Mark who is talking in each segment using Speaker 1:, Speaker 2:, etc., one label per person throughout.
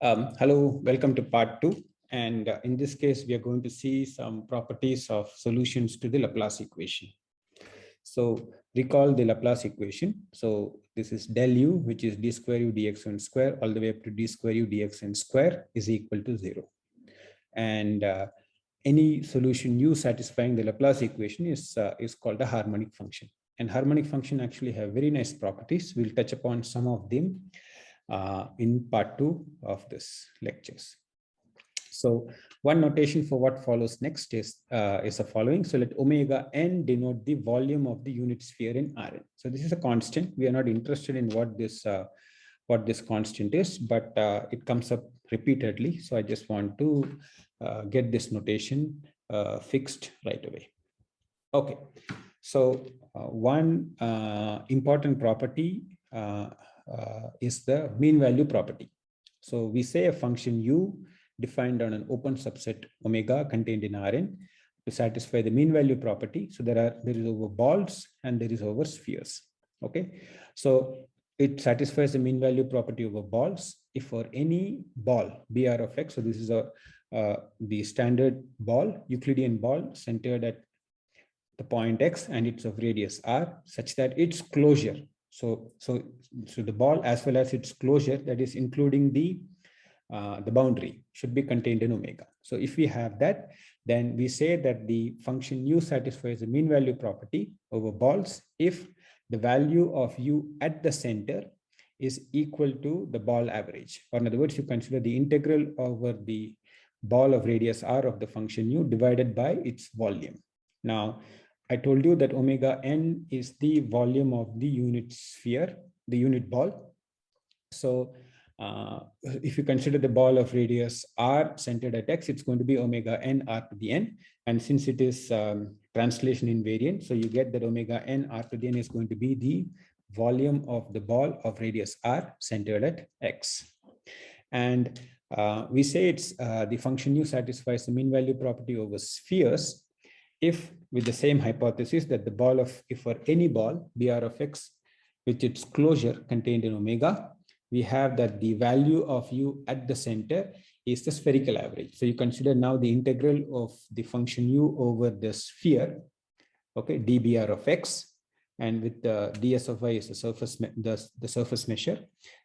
Speaker 1: Hello, welcome to part 2. And in this case, we are going to see some properties of solutions to the Laplace equation. So recall the Laplace equation. So this is del u, which is d square u dxn square, all the way up to d square u dxn square is equal to 0. And any solution u satisfying the Laplace equation is called a harmonic function. And harmonic function actually have very nice properties. We'll touch upon some of them in part 2 of this lectures. So one notation for what follows next is the following. So let omega n denote the volume of the unit sphere in Rn. So this is a constant. We are not interested in what this constant is, but it comes up repeatedly. So I just want to get this notation fixed right away. Okay. So one important property is the mean value property. So we say a function u defined on an open subset omega contained in Rn to satisfy the mean value property. So there is over balls and there is over spheres. Okay, so it satisfies the mean value property over balls if for any ball Br of x. So this is the standard ball, Euclidean ball centered at the point x and it's of radius r, such that its closure. So the ball as well as its closure, that is including the boundary, should be contained in omega. So if we have that, then we say that the function u satisfies the mean value property over balls if the value of u at the center is equal to the ball average. Or in other words, you consider the integral over the ball of radius r of the function u divided by its volume. Now, I told you that omega n is the volume of the unit sphere, the unit ball. So if you consider the ball of radius r centered at x, it's going to be omega n r to the n. And since it is translation invariant, so you get that omega n r to the n is going to be the volume of the ball of radius r centered at x. And we say it's the function u satisfies the mean value property over spheres if with the same hypothesis that the ball of, if for any ball Br of x with its closure contained in omega, we have that the value of u at the center is the spherical average. So you consider now the integral of the function u over the sphere, okay, dBr of x, and with the ds of y is the surface measure,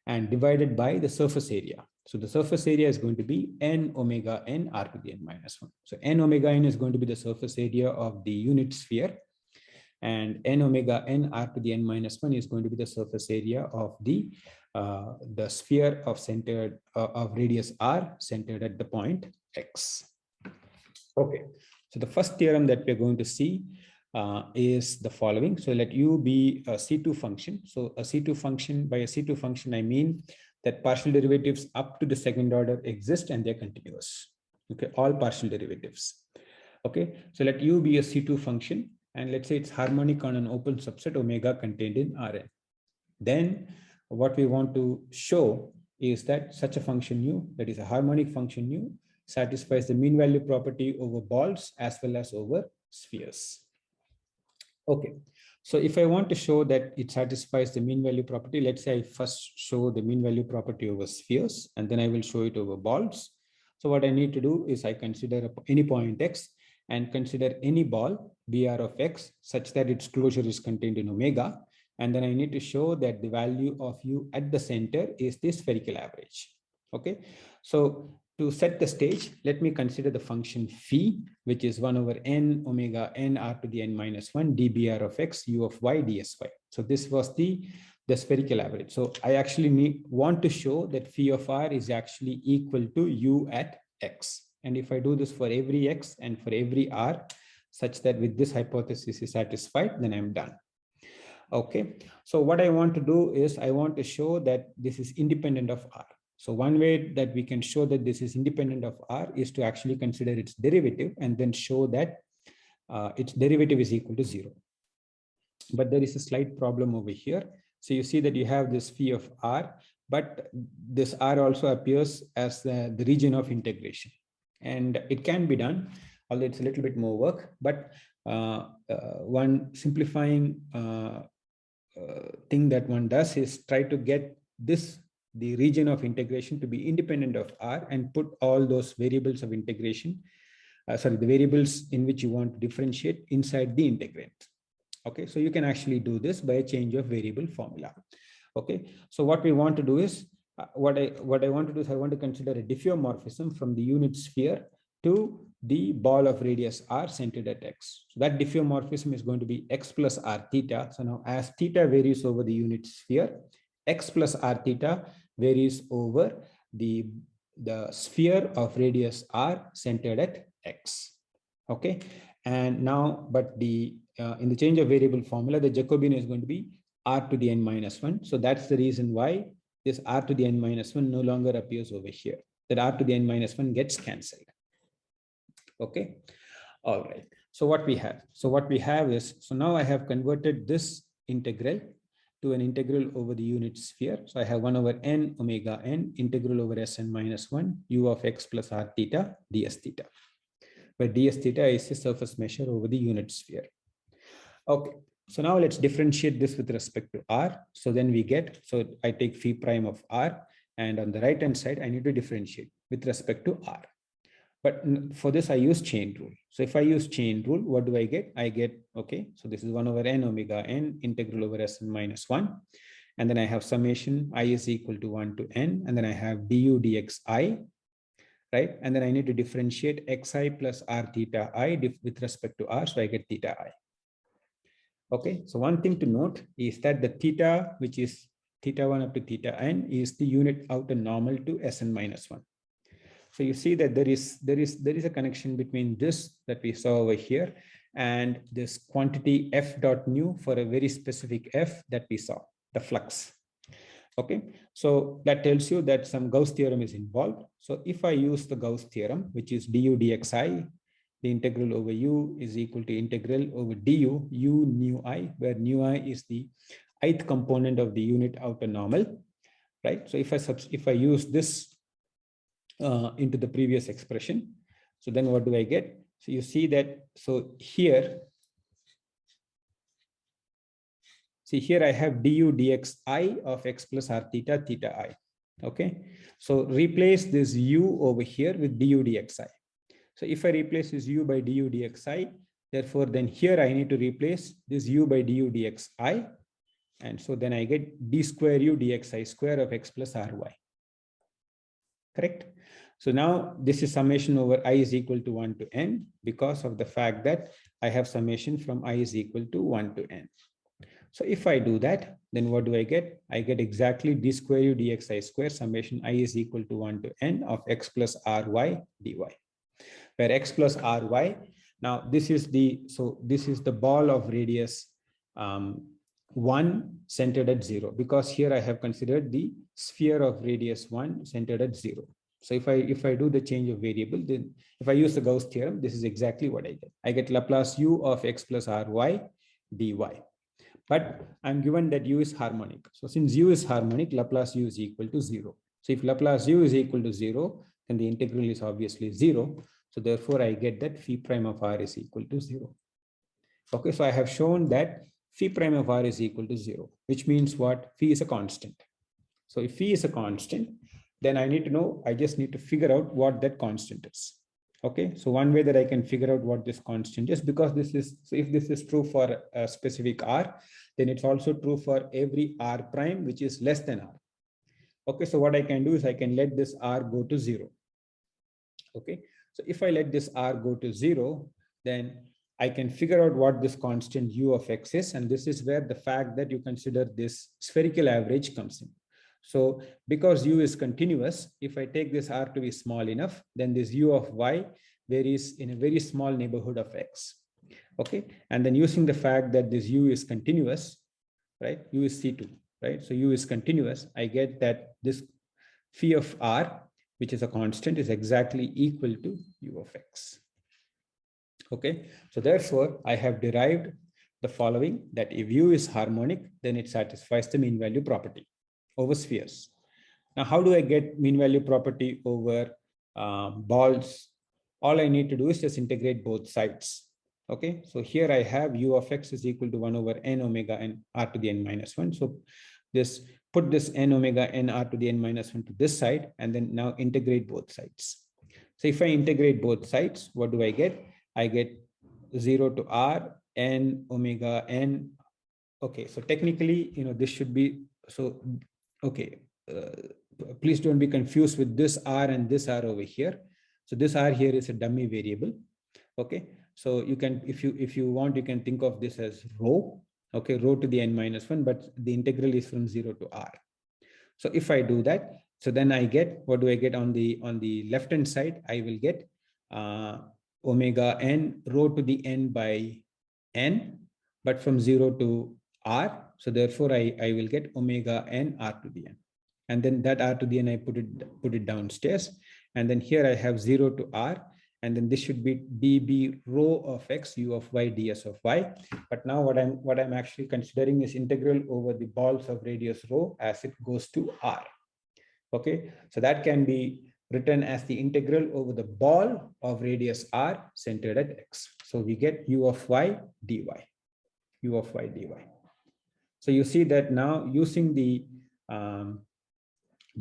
Speaker 1: and divided by the surface area. So the surface area is going to be n omega n r to the n minus 1. So n omega n is going to be the surface area of the unit sphere, and n omega n r to the n minus 1 is going to be the surface area of the sphere of centered of radius r centered at the point x. Okay, so the first theorem that we're going to see is the following. So let u be a C2 function. So a C2 function, by a C2 function, I mean that partial derivatives up to the second order exist and they're continuous. Okay, all partial derivatives. Okay, so let u be a C2 function, and let's say it's harmonic on an open subset omega contained in Rn. Then what we want to show is that such a function u, that is a harmonic function u, satisfies the mean value property over balls as well as over spheres. Okay, so if I want to show that it satisfies the mean value property, let's say I first show the mean value property over spheres, and then I will show it over balls. So what I need to do is I consider any point x and consider any ball Br of x such that its closure is contained in omega. And then I need to show that the value of u at the center is the spherical average. Okay, so to set the stage, let me consider the function phi, which is 1 over n omega n r to the n minus 1 dBr of x u of y dsy. So this was the spherical average. So I actually want to show that phi of r is actually equal to u at x. And if I do this for every x and for every r, such that with this hypothesis is satisfied, then I'm done. Okay, so what I want to do is I want to show that this is independent of r. So one way that we can show that this is independent of r is to actually consider its derivative and then show that its derivative is equal to 0. But there is a slight problem over here. So you see that you have this phi of r, but this r also appears as the region of integration. And it can be done, although it's a little bit more work, but one simplifying thing that one does is try to get this the region of integration to be independent of R and put all those variables of integration, the variables in which you want to differentiate inside the integrand. Okay, so you can actually do this by a change of variable formula. Okay, so what we want to do is, what I want to do is I want to consider a diffeomorphism from the unit sphere to the ball of radius r centered at x. So that diffeomorphism is going to be x plus r theta. So now as theta varies over the unit sphere, x plus r theta varies over the sphere of radius r centered at x. Okay, and now, but the in the change of variable formula, the Jacobian is going to be r to the n minus 1. So that's the reason why this r to the n minus 1 no longer appears over here. That r to the n minus 1 gets cancelled. Okay, all right. So what we have is, so now I have converted this integral to an integral over the unit sphere. So I have 1 over n omega n integral over Sn minus 1 u of x plus r theta ds theta, where ds theta is the surface measure over the unit sphere. Okay, so now let's differentiate this with respect to r. So then we get, so I take phi prime of r, and on the right hand side, I need to differentiate with respect to r. But for this, I use chain rule. So if I use chain rule, what do I get? I get, okay, so this is 1 over n omega n integral over Sn minus 1. And then I have summation I is equal to 1 to n. And then I have du dxi, right? And then I need to differentiate xi plus r theta I with respect to r. So I get theta I. Okay, so one thing to note is that the theta, which is theta 1 up to theta n, is the unit outer normal to Sn minus 1. So you see that there is a connection between this that we saw over here and this quantity f dot nu for a very specific f that we saw, the flux. Okay, so that tells you that some Gauss theorem is involved. So if I use the Gauss theorem, which is du dxi, the integral over u is equal to integral over du u nu I, where nu I is the ith component of the unit outer normal, right? So if I use this into the previous expression, so then what do I get? So you see that, so here, see here I have du dxi of x plus r theta theta I. Okay, so replace this u over here with du dxi. So if I replace this u by du dxi, therefore then here I need to replace this u by du dxi, and so then I get d square u dxi square of x plus ry. Correct? So now this is summation over I is equal to 1 to n, because of the fact that I have summation from I is equal to 1 to n. So if I do that, then what do I get? I get exactly d square u dxi square summation I is equal to 1 to n of x plus ry dy, where x plus ry, now this is the, so this is the ball of radius 1 centered at 0, because here I have considered the sphere of radius 1 centered at 0. So if I do the change of variable, then if I use the Gauss theorem, this is exactly what I get. I get Laplace u of x plus ry dy. But I'm given that u is harmonic. So since u is harmonic, Laplace u is equal to 0. So if Laplace u is equal to 0, then the integral is obviously 0. So therefore, I get that phi prime of r is equal to 0. Okay, so I have shown that phi prime of r is equal to 0, which means what? Phi is a constant. So if phi is a constant, then I need to know, I just need to figure out what that constant is. Okay, so one way that I can figure out what this constant is, because this is, so if this is true for a specific r, then it's also true for every r prime which is less than r. Okay, so what I can do is I can let this r go to 0. Okay, so if I let this r go to 0, then I can figure out what this constant u of x is, and this is where the fact that you consider this spherical average comes in. So because u is continuous, if I take this r to be small enough, then this u of y varies in a very small neighborhood of x. Okay, and then using the fact that this u is continuous, right? U is C2, right? So u is continuous. I get that this phi of r, which is a constant, is exactly equal to u of x. Okay, so therefore I have derived the following, that if u is harmonic, then it satisfies the mean value property over spheres. Now, how do I get mean value property over balls? All I need to do is just integrate both sides. Okay, so here I have u of x is equal to 1 over n omega n r to the n minus 1. So this put this n omega n r to the n minus 1 to this side, and then now integrate both sides. So if I integrate both sides, what do I get? I get 0 to r n omega n. Okay, so technically, this should be, so, okay, please don't be confused with this r and this r over here. So this r here is a dummy variable. Okay, so you can, if you want, you can think of this as rho. Okay, rho to the n minus 1, but the integral is from 0 to r. So if I do that, so then I get, what do I get on the left hand side? I will get omega n rho to the n by n, but from 0 to r. So therefore I will get omega n r to the n, and then that r to the n I put it downstairs, and then here I have 0 to r, and then this should be db rho of x u of y ds of y. But now what I'm actually considering is integral over the balls of radius rho as it goes to r. Okay, so that can be written as the integral over the ball of radius r centered at x. So we get u of y dy, u of y dy. So you see that now using the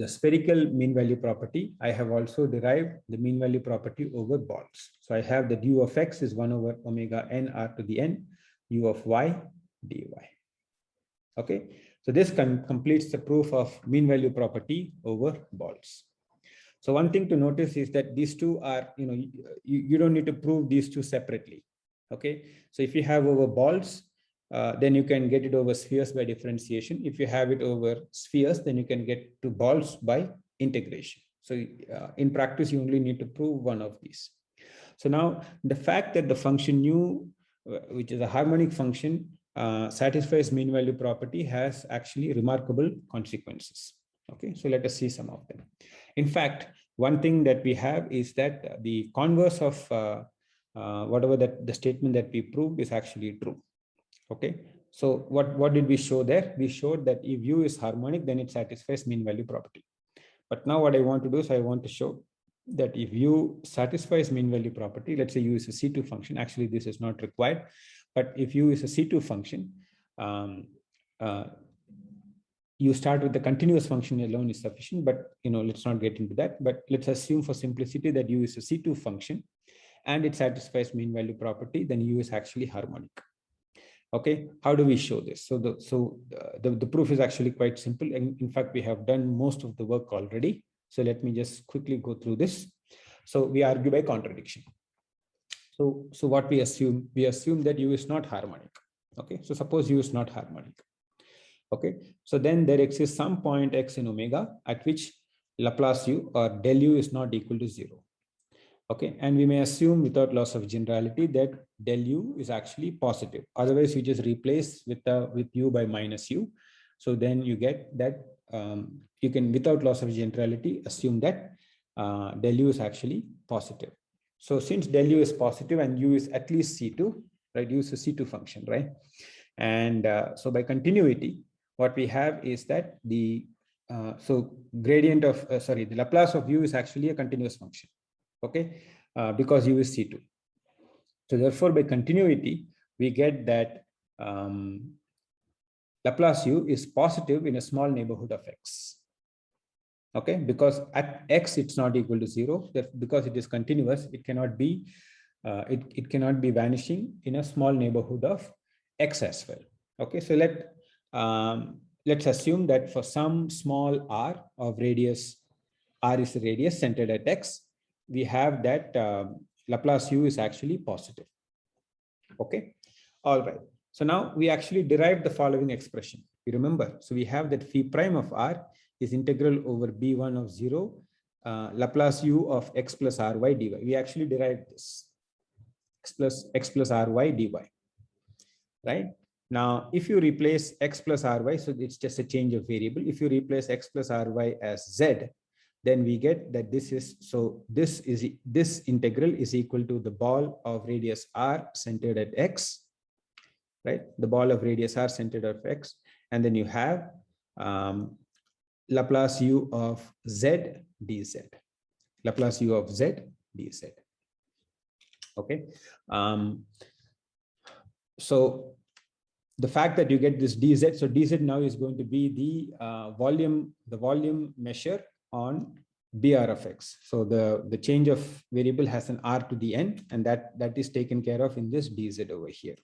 Speaker 1: spherical mean value property, I have also derived the mean value property over balls. So I have that u of x is 1 over omega n r to the n, u of y dy. Okay, so this completes the proof of mean value property over balls. So one thing to notice is that these two are, you don't need to prove these two separately. Okay, so if you have over balls, then you can get it over spheres by differentiation. If you have it over spheres, then you can get to balls by integration. So in practice, you only need to prove one of these. So now the fact that the function u, which is a harmonic function, satisfies mean value property has actually remarkable consequences. Okay, so let us see some of them. In fact, one thing that we have is that the converse of whatever that the statement that we proved is actually true. Okay, so what did we show there? We showed that if u is harmonic, then it satisfies mean value property. But now what I want to do is I want to show that if u satisfies mean value property, let's say u is a C2 function. Actually, this is not required, but if u is a C2 function, you start with the continuous function alone is sufficient, but let's not get into that. But let's assume for simplicity that u is a C2 function and it satisfies mean value property, then u is actually harmonic. Okay, how do we show this? So the proof is actually quite simple. And in fact, we have done most of the work already. So let me just quickly go through this. So we argue by contradiction. So what we assume that u is not harmonic. Okay, so suppose u is not harmonic. Okay, so then there exists some point x in omega at which Laplace u or del u is not equal to 0. Okay, and we may assume without loss of generality that del u is actually positive. Otherwise, you just replace with u by minus u. So then you get that you can, without loss of generality, assume that del u is actually positive. So since del u is positive and u is at least C2, right? U is a C2 function, right? And so by continuity, what we have is that the gradient of the Laplace of u is actually a continuous function. Okay, because u is C2. So therefore, by continuity, we get that Laplace u is positive in a small neighborhood of x. Okay, because at x it's not equal to 0. Because it is continuous, it cannot be it cannot be vanishing in a small neighborhood of x as well. Okay, so let's assume that for some small r of radius, r is the radius centered at x, we have that Laplace u is actually positive. Okay, all right. So now we actually derived the following expression. You remember, so we have that phi prime of r is integral over b1 of 0 Laplace u of x plus ry dy. We actually derived this x plus ry dy. Right now, if you replace x plus ry, so it's just a change of variable. If you replace x plus ry as z, then we get that this integral is equal to the ball of radius r centered at x, right? The ball of radius r centered at x, and then you have Laplace u of z dz. Laplace u of z dz. Okay, so the fact that you get this dz, so dz now is going to be the volume measure on BR of x. So the change of variable has an r to the n, and that is taken care of in this dz over here.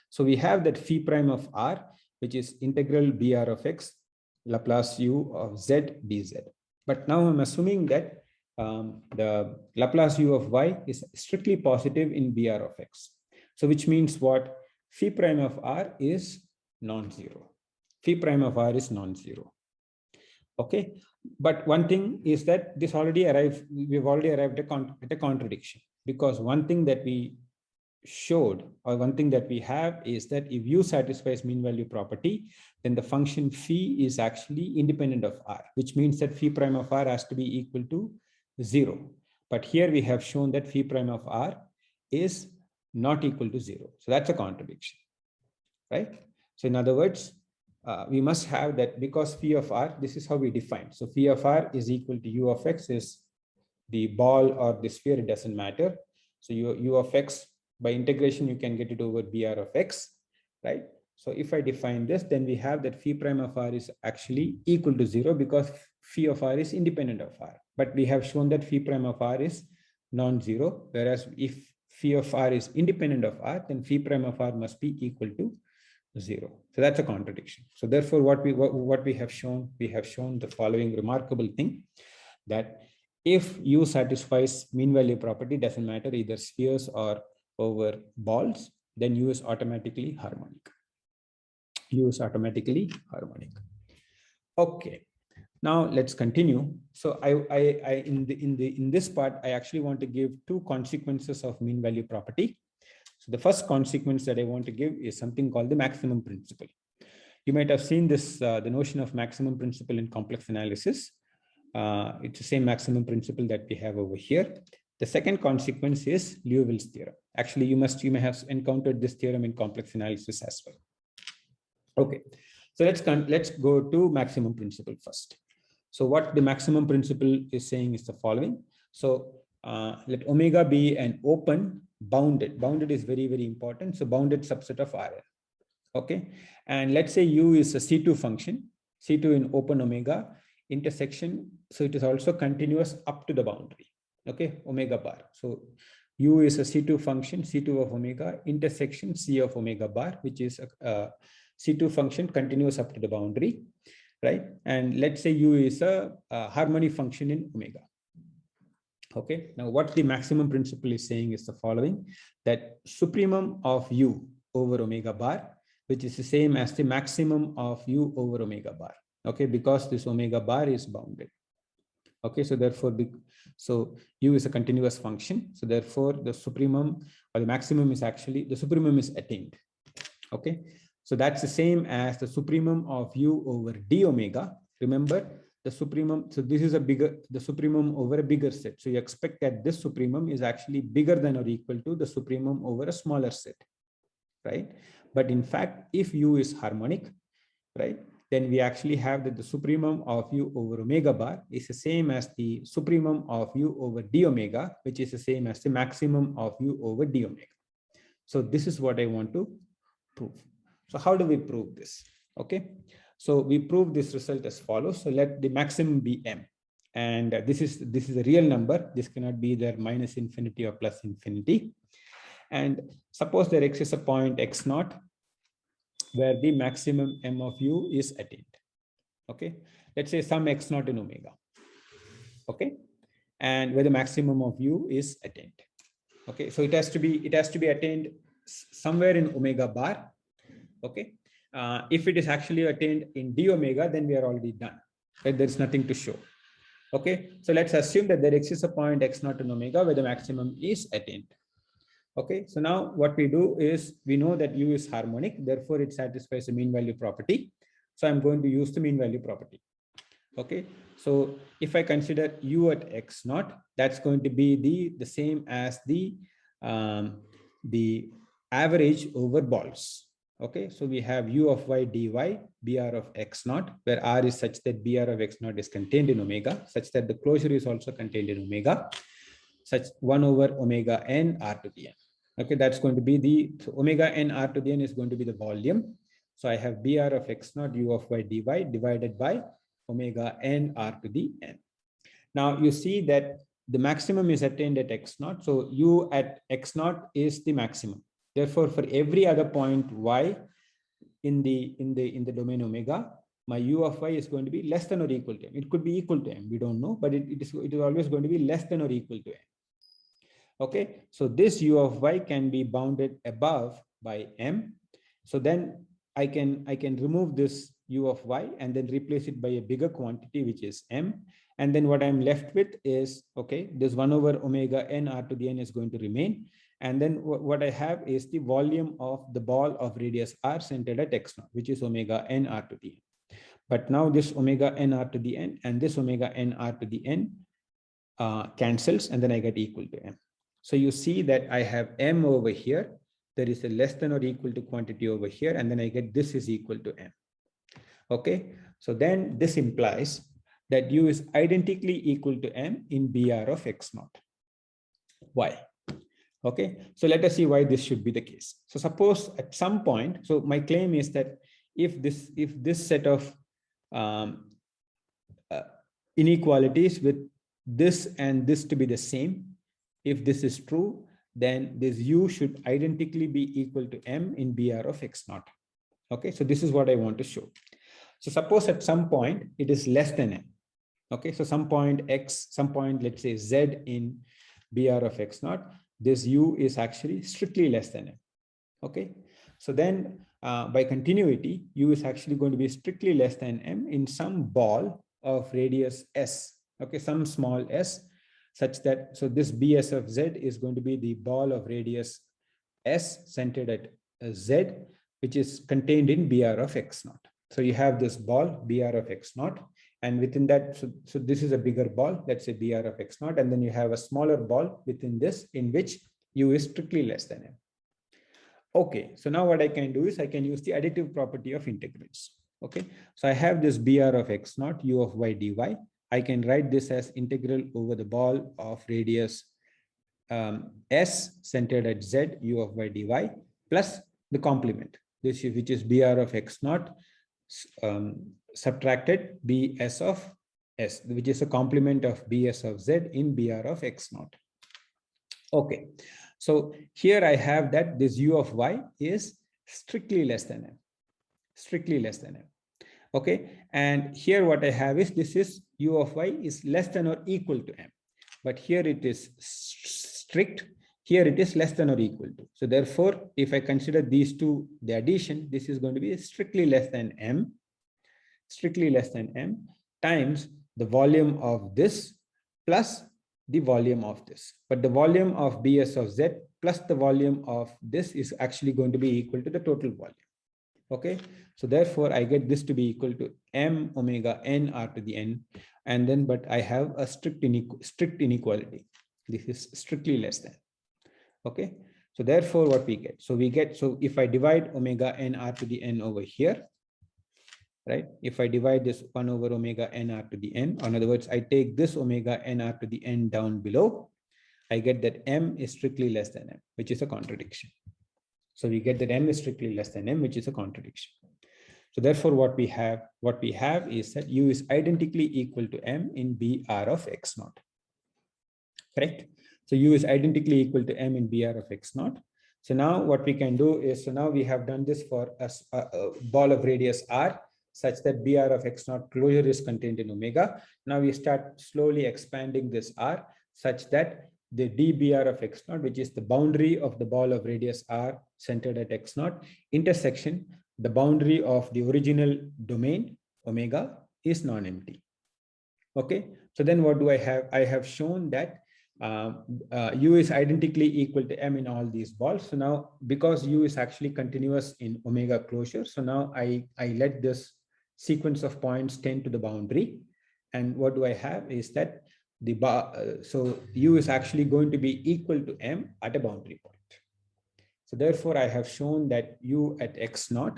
Speaker 1: So we have that phi prime of r, which is integral BR of x Laplace u of z dz. But now I'm assuming that the Laplace u of y is strictly positive in BR of x. So which means what? Phi prime of r is non-zero. Phi prime of r is non-zero. Okay, but one thing is that we've already arrived at a contradiction, because one thing that we showed, or one thing that we have, is that if u satisfies mean value property, then the function phi is actually independent of r, which means that phi prime of r has to be equal to 0. But here we have shown that phi prime of r is not equal to 0. So that's a contradiction, right? So in other words, we must have that, because phi of r, this is how we define. So phi of r is equal to u of x is the ball or the sphere, it doesn't matter. So u of x, by integration, you can get it over BR of x, right? So if I define this, then we have that phi prime of r is actually equal to 0, because phi of r is independent of r. But we have shown that phi prime of r is non-zero, whereas if phi of r is independent of r, then phi prime of r must be equal to 0. So that's a contradiction. So therefore, what we have shown, the following remarkable thing, that if u satisfies mean value property, doesn't matter either spheres or over balls, then u is automatically harmonic. U is automatically harmonic. Okay, now let's continue. So in this part, I actually want to give two consequences of mean value property. So the first consequence that I want to give is something called the maximum principle. You might have seen this, the notion of maximum principle in complex analysis. It's the same maximum principle that we have over here. The second consequence is Liouville's theorem. Actually, you may have encountered this theorem in complex analysis as well. Okay, so let's go to maximum principle first. So what the maximum principle is saying is the following. So let omega be an open bounded. Bounded is very, very important. So bounded subset of Rn. Okay, and let's say u is a C2 function, C2 in open omega intersection. So it is also continuous up to the boundary. Okay, omega bar. So u is a C2 function, C2 of omega intersection C of omega bar, which is a C2 function continuous up to the boundary, right? And let's say u is a harmonic function in omega. Okay, now what the maximum principle is saying is the following, that supremum of u over omega bar, which is the same as the maximum of u over omega bar. Okay, because this omega bar is bounded. Okay, so therefore, so u is a continuous function. So therefore, the supremum or the maximum is actually, the supremum is attained. Okay, so that's the same as the supremum of u over d omega. Remember, the supremum, so this is the supremum over a bigger set. So you expect that this supremum is actually bigger than or equal to the supremum over a smaller set, right? But in fact, if u is harmonic, right, then we actually have that the supremum of u over omega bar is the same as the supremum of u over d omega, which is the same as the maximum of u over d omega. So this is what I want to prove. So how do we prove this? Okay, so we prove this result as follows. So let the maximum be m, and this is a real number. This cannot be either minus infinity or plus infinity. And suppose there exists a point x naught where the maximum m of u is attained. Okay, let's say some x naught in omega. Okay, and where the maximum of u is attained. Okay, so it has to be attained somewhere in omega bar. Okay, if it is actually attained in d omega, then we are already done. Right? There's nothing to show. Okay, so let's assume that there exists a point x naught in omega where the maximum is attained. Okay, so now what we do is we know that u is harmonic, therefore it satisfies the mean value property. So I'm going to use the mean value property. Okay, so if I consider u at x naught, that's going to be the same as the average over balls. Okay, so we have u of y dy br of x naught, where r is such that br of x naught is contained in omega, such that the closure is also contained in omega, such 1 over omega n r to the n. Okay, that's going to be so omega n r to the n is going to be the volume. So I have BR of x naught u of y dy divided by omega n r to the n. Now you see that the maximum is attained at x naught. So u at x naught is the maximum. Therefore, for every other point y in the domain omega, my u of y is going to be less than or equal to m. It could be equal to m. We don't know, but it is always going to be less than or equal to m. Okay, so this u of y can be bounded above by m. So then I can remove this u of y and then replace it by a bigger quantity, which is m. And then what I'm left with is, okay, this 1 over omega n r to the n is going to remain. And then what I have is the volume of the ball of radius r centered at x naught, which is omega n r to the n. But now this omega n r to the n and this omega n r to the n cancels, and then I get equal to m. So you see that I have m over here. There is a less than or equal to quantity over here, and then I get this is equal to m. Okay, so then this implies that u is identically equal to m in BR of x naught. Why? Okay, so let us see why this should be the case. So suppose at some point, so my claim is that if this set of inequalities with this and this to be the same, if this is true, then this u should identically be equal to m in BR of x naught. Okay, so this is what I want to show. So suppose at some point it is less than m. Okay, so some point x, some point, let's say z in BR of x naught, this u is actually strictly less than m. Okay, so then by continuity, u is actually going to be strictly less than m in some ball of radius s. Okay, some small s, such that, so this bs of z is going to be the ball of radius s centered at z, which is contained in BR of x naught. So you have this ball BR of x naught, and within that, so this is a bigger ball, let's say BR of x naught, and then you have a smaller ball within this in which u is strictly less than m. Okay, so now what I can do is I can use the additive property of integrals. Okay, so I have this BR of x naught u of y dy. I can write this as integral over the ball of radius s centered at z u of y dy plus the complement, this is, which is BR of x naught subtracted bs of s, which is a complement of bs of z in BR of x naught. Okay, so here I have that this u of y is strictly less than m, strictly less than m. Okay, and here what I have is this is u of y is less than or equal to m, but here it is strict, here it is less than or equal to. So therefore, if I consider these two, the addition, this is going to be strictly less than m, strictly less than m times the volume of this plus the volume of this. But the volume of bs of z plus the volume of this is actually going to be equal to the total volume. Okay, so therefore I get this to be equal to m omega n r to the n, and then but I have a strict inequality. This is strictly less than. Okay, so therefore what we get, so we get, so if I divide omega n r to the n over here, right, if I divide this 1 over omega n r to the n, in other words, I take this omega n r to the n down below, I get that m is strictly less than m, which is a contradiction. So we get that m is strictly less than m, which is a contradiction. So therefore what we have is that u is identically equal to m in BR of x naught. Correct? So u is identically equal to m in BR of x naught. So now what we can do is, so now we have done this for a ball of radius r such that BR of x naught closure is contained in omega. Now we start slowly expanding this r such that the dBr of x naught, which is the boundary of the ball of radius r centered at x naught, intersection the boundary of the original domain omega is non-empty. Okay, so then what do I have? I have shown that u is identically equal to m in all these balls. So now, because u is actually continuous in omega closure, so now I let this sequence of points tend to the boundary, and what do I have is that the so u is actually going to be equal to m at a boundary point. So therefore I have shown that u at x naught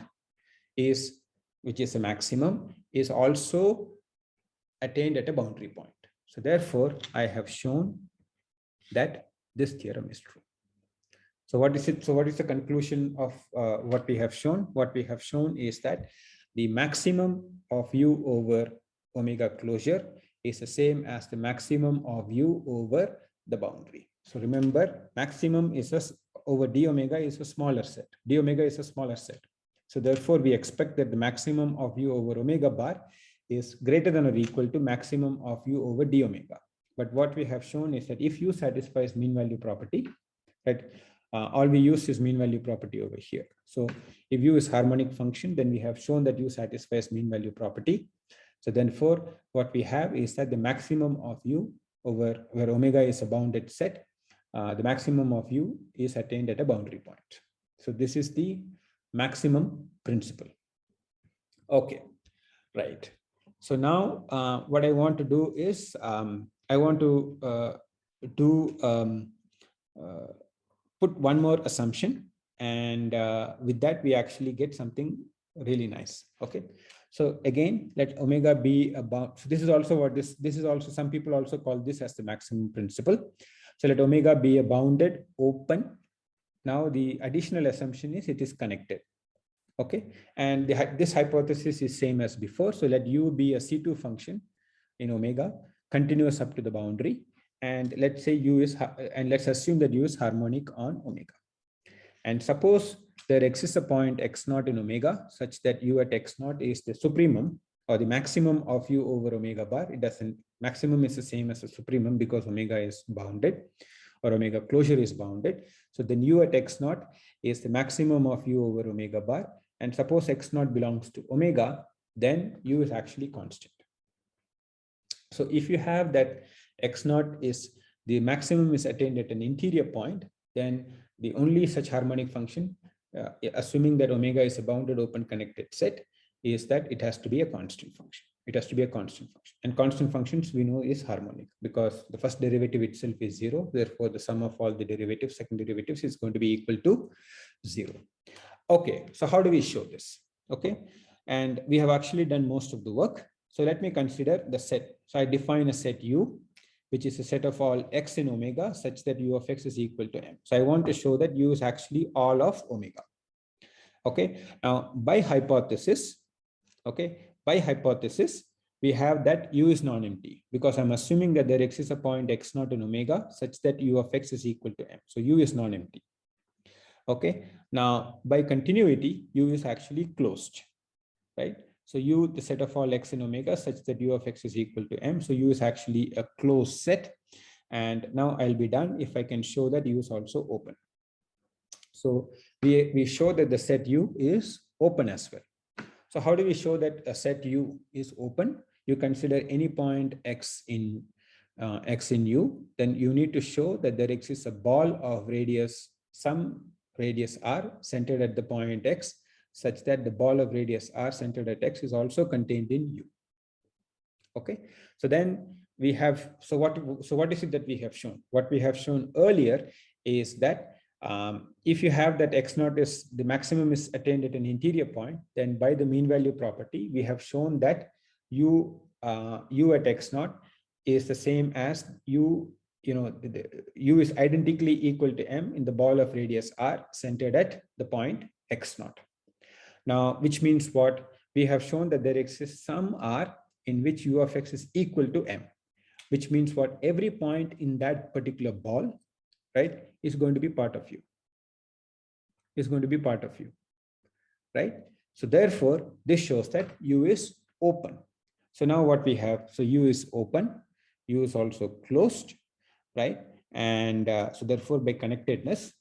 Speaker 1: is, which is a maximum, is also attained at a boundary point. So therefore I have shown that this theorem is true. So what is it? So what is the conclusion of what we have shown? What we have shown is that the maximum of u over omega closure is the same as the maximum of u over the boundary. So remember, maximum is over d omega is a smaller set. D omega is a smaller set. So therefore, we expect that the maximum of u over omega bar is greater than or equal to maximum of u over d omega. But what we have shown is that if u satisfies mean value property, right, all we use is mean value property over here. So if u is harmonic function, then we have shown that u satisfies mean value property. So therefore, what we have is that the maximum of u over where omega is a bounded set, the maximum of u is attained at a boundary point. So this is the maximum principle. Okay, right. So now what I want to do is I want to put one more assumption, and with that we actually get something really nice. Okay, so again, let omega be about, so this is also what this is also, some people also call this as the maximum principle. So let omega be a bounded open. Now the additional assumption is it is connected. Okay, and this hypothesis is same as before. So let u be a C2 function in omega, continuous up to the boundary, and let's say u is, and let's assume that u is harmonic on omega. And suppose there exists a point x0 in omega such that u at x0 is the supremum or the maximum of u over omega bar. It doesn't, maximum is the same as a supremum because omega is bounded or omega closure is bounded. So then u at x0 is the maximum of u over omega bar. And suppose x0 belongs to omega, then u is actually constant. So if you have that x0 is the maximum is attained at an interior point, then the only such harmonic function, assuming that omega is a bounded open connected set, is that it has to be a constant function. It has to be a constant function. And constant functions we know is harmonic because the first derivative itself is 0. Therefore, the sum of all the derivatives, second derivatives, is going to be equal to 0. Okay, so how do we show this? Okay, and we have actually done most of the work. So let me consider the set. So I define a set U, which is a set of all x in omega such that u of x is equal to m. So I want to show that u is actually all of omega. Okay, now by hypothesis, we have that u is non-empty because I'm assuming that there exists a point x0 in omega such that u of x is equal to m. So u is non-empty. Okay, now by continuity, u is actually closed, right? So u, the set of all x in omega such that u of x is equal to m. So u is actually a closed set. And now I'll be done if I can show that u is also open. So we show that the set u is open as well. So how do we show that a set u is open? You consider any point x in u, then you need to show that there exists a ball of radius, some radius r centered at the point x, such that the ball of radius r centered at x is also contained in u. Okay, so then we have, so what is it that we have shown? What we have shown earlier is that if you have that x0 is the maximum is attained at an interior point, then by the mean value property, we have shown that u at x0 is the same as u is identically equal to m in the ball of radius r centered at the point x0. Now, which means what? We have shown that there exists some r in which u of x is equal to m, which means what? Every point in that particular ball, right, is going to be part of u. Is going to be part of u, right? So therefore, this shows that u is open. So now what we have? So u is open, u is also closed, right? And so therefore by connectedness,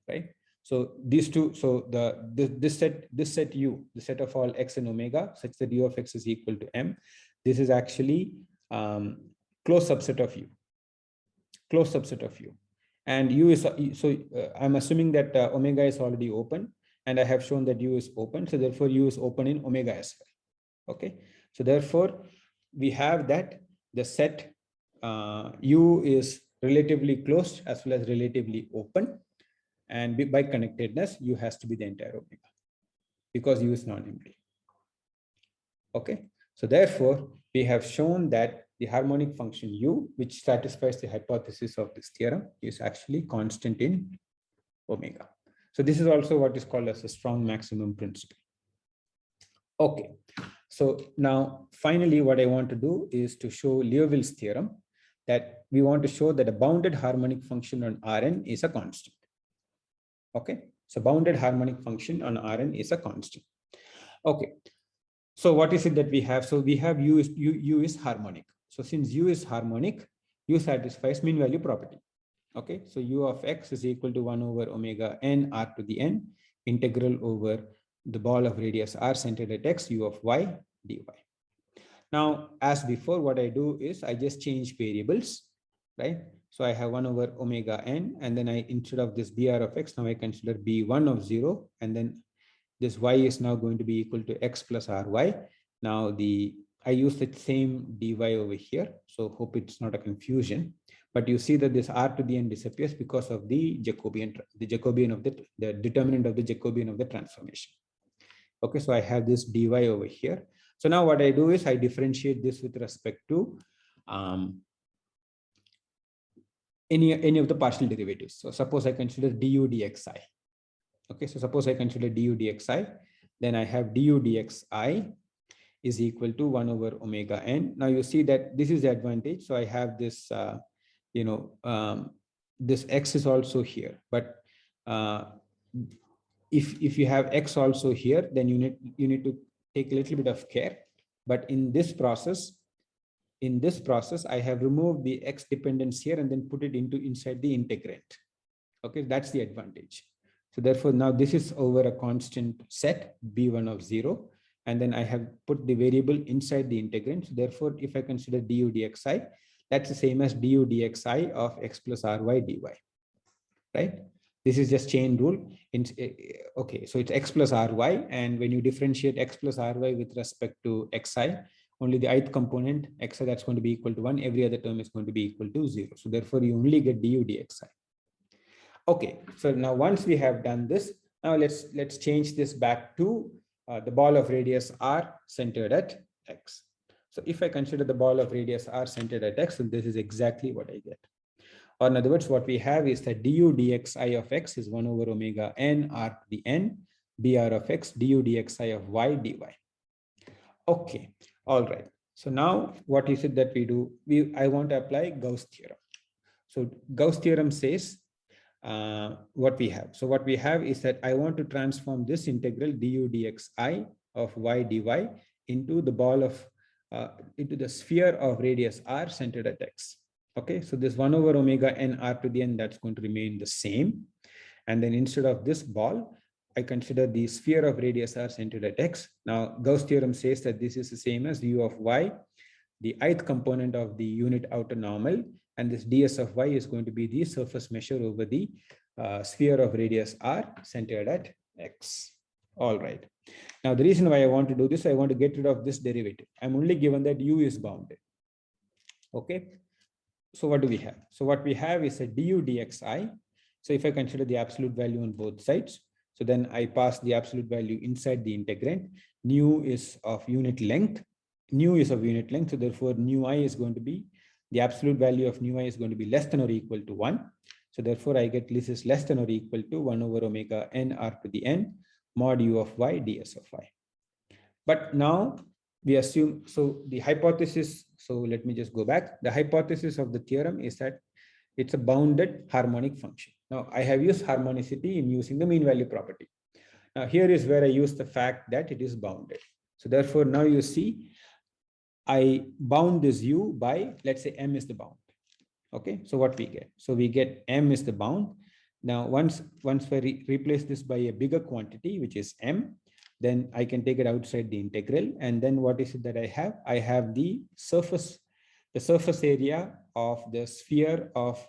Speaker 1: right? So these two, so this set u, the set of all x and omega such that u of x is equal to m, this is actually closed subset of u, closed subset of u. And u is, so I'm assuming that omega is already open, and I have shown that u is open. So therefore u is open in omega as well. Okay. So therefore we have that the set u is relatively closed as well as relatively open. And by connectedness, u has to be the entire omega because u is non-empty. Okay. So therefore we have shown that the harmonic function u, which satisfies the hypothesis of this theorem, is actually constant in omega. So this is also what is called as a strong maximum principle. Okay, so now finally what I want to do is to show Liouville's theorem, that we want to show that a bounded harmonic function on Rn is a constant. Okay, so bounded harmonic function on Rn is a constant. Okay, so what is it that we have? So we have U is harmonic. So since U is harmonic, U satisfies mean value property. Okay, so U of x is equal to 1 over omega n r to the n integral over the ball of radius r centered at x U of y dy. Now, as before, what I do is I just change variables, right? So I have 1 over omega n, and then I, instead of this br of x, now I consider b1 of 0, and then this y is now going to be equal to x plus ry. Now I use the same dy over here, so hope it's not a confusion. But you see that this r to the n disappears because of the Jacobian of the determinant of the Jacobian of the transformation. Okay, so I have this dy over here. So now what I do is I differentiate this with respect to any of the partial derivatives. So suppose I consider du dxi. Okay, so suppose I consider du dxi, then I have du dxi is equal to 1 over omega n. Now you see that this is the advantage. So I have this, this x is also here. But if you have x also here, then you need to take a little bit of care. But in this process, I have removed the x dependence here and then put it inside the integrand. Okay, that's the advantage. So therefore, now this is over a constant set b1 of 0, and then I have put the variable inside the integrand. So therefore, if I consider du dxi, that's the same as du dxi of x plus ry dy, right? This is just chain rule. Okay, so it's x plus ry, and when you differentiate x plus ry with respect to xi, only the ith component xi, that's going to be equal to 1. Every other term is going to be equal to 0. So therefore, you only get du dxi. Okay, so now once we have done this, now let's change this back to the ball of radius r centered at x. So if I consider the ball of radius r centered at x, then this is exactly what I get. Or in other words, what we have is that du dxi of x is 1 over omega n r to the n br of x du dxi of y dy. Okay, all right. So now what is it that we do? I want to apply Gauss theorem. So Gauss theorem says what we have. So what we have is that I want to transform this integral du dxi of y dy into the ball of into the sphere of radius r centered at x. Okay, so this 1 over omega n r to the n, that's going to remain the same. And then instead of this ball, I consider the sphere of radius r centered at x. Now Gauss theorem says that this is the same as u of y, the ith component of the unit outer normal, and this ds of y is going to be the surface measure over the sphere of radius r centered at x. All right. Now the reason why I want to do this, I want to get rid of this derivative. I'm only given that u is bounded. Okay. So what do we have? So what we have is a du dxi. So if I consider the absolute value on both sides, so then I pass the absolute value inside the integrand. Nu is of unit length. Nu is of unit length. So therefore, nu I is going to be, the absolute value of nu I is going to be less than or equal to 1. So therefore, I get this is less than or equal to 1 over omega n r to the n mod u of y ds of y. But now we assume, so the hypothesis, so let me just go back. The hypothesis of the theorem is that it's a bounded harmonic function. Now I have used harmonicity in using the mean value property. Now here is where I use the fact that it is bounded. So therefore now you see, I bound this u by, let's say m is the bound. Okay, so what we get? So we get m is the bound. Now once we replace this by a bigger quantity, which is m, then I can take it outside the integral. And then what is it that I have? I have the surface area of the sphere of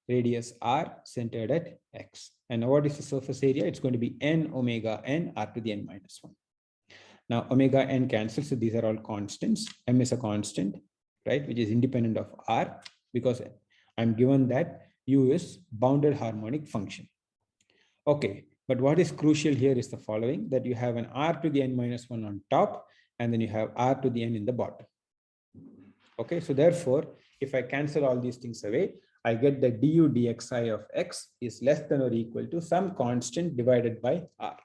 Speaker 1: radius r centered at x. And what is the surface area? It's going to be n omega n r to the n minus 1. Now omega n cancels, so these are all constants. M is a constant, right, which is independent of r, because I'm given that u is bounded harmonic function. Okay, but what is crucial here is the following, that you have an r to the n minus 1 on top, and then you have r to the n in the bottom. Okay, so therefore, if I cancel all these things away, I get the du dxi of x is less than or equal to some constant divided by r.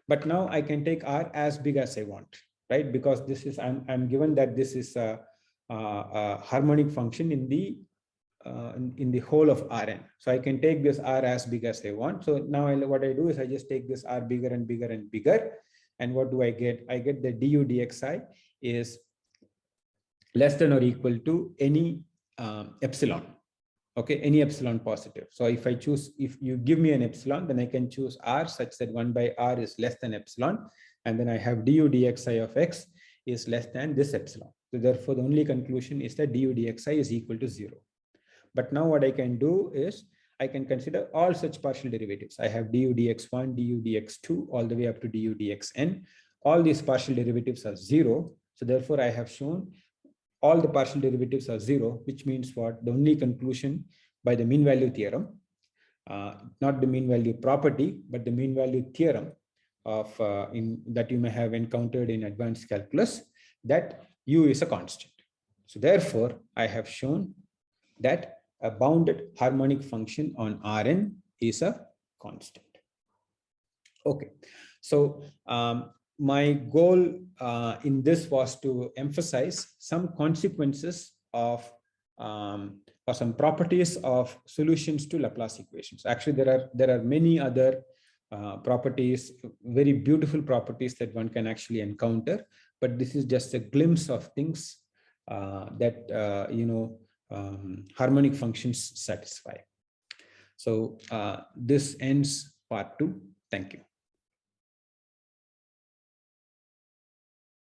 Speaker 1: But now I can take r as big as I want, right? Because this is, I'm given that this is a harmonic function in the whole of Rn. So I can take this r as big as I want. So now what I do is I just take this r bigger and bigger and bigger. And what do I get? I get the du dxi is less than or equal to any epsilon. Okay, any epsilon positive. So if I choose, if you give me an epsilon, then I can choose r such that 1 by r is less than epsilon. And then I have du dxi of x is less than this epsilon. So therefore, the only conclusion is that du dxi is equal to 0. But now what I can do is I can consider all such partial derivatives. I have du dx1, du dx2, all the way up to du dxn. All these partial derivatives are 0. So therefore, I have shown all the partial derivatives are 0, which means what? The only conclusion by the mean value theorem, not the mean value property, but the mean value theorem of that you may have encountered in advanced calculus, that u is a constant. So therefore, I have shown that a bounded harmonic function on Rn is a constant. Okay, so my goal in this was to emphasize some consequences of or some properties of solutions to Laplace equations. Actually, there are many other properties, very beautiful properties that one can actually encounter, but this is just a glimpse of things that harmonic functions satisfy. So this ends part 2. Thank you.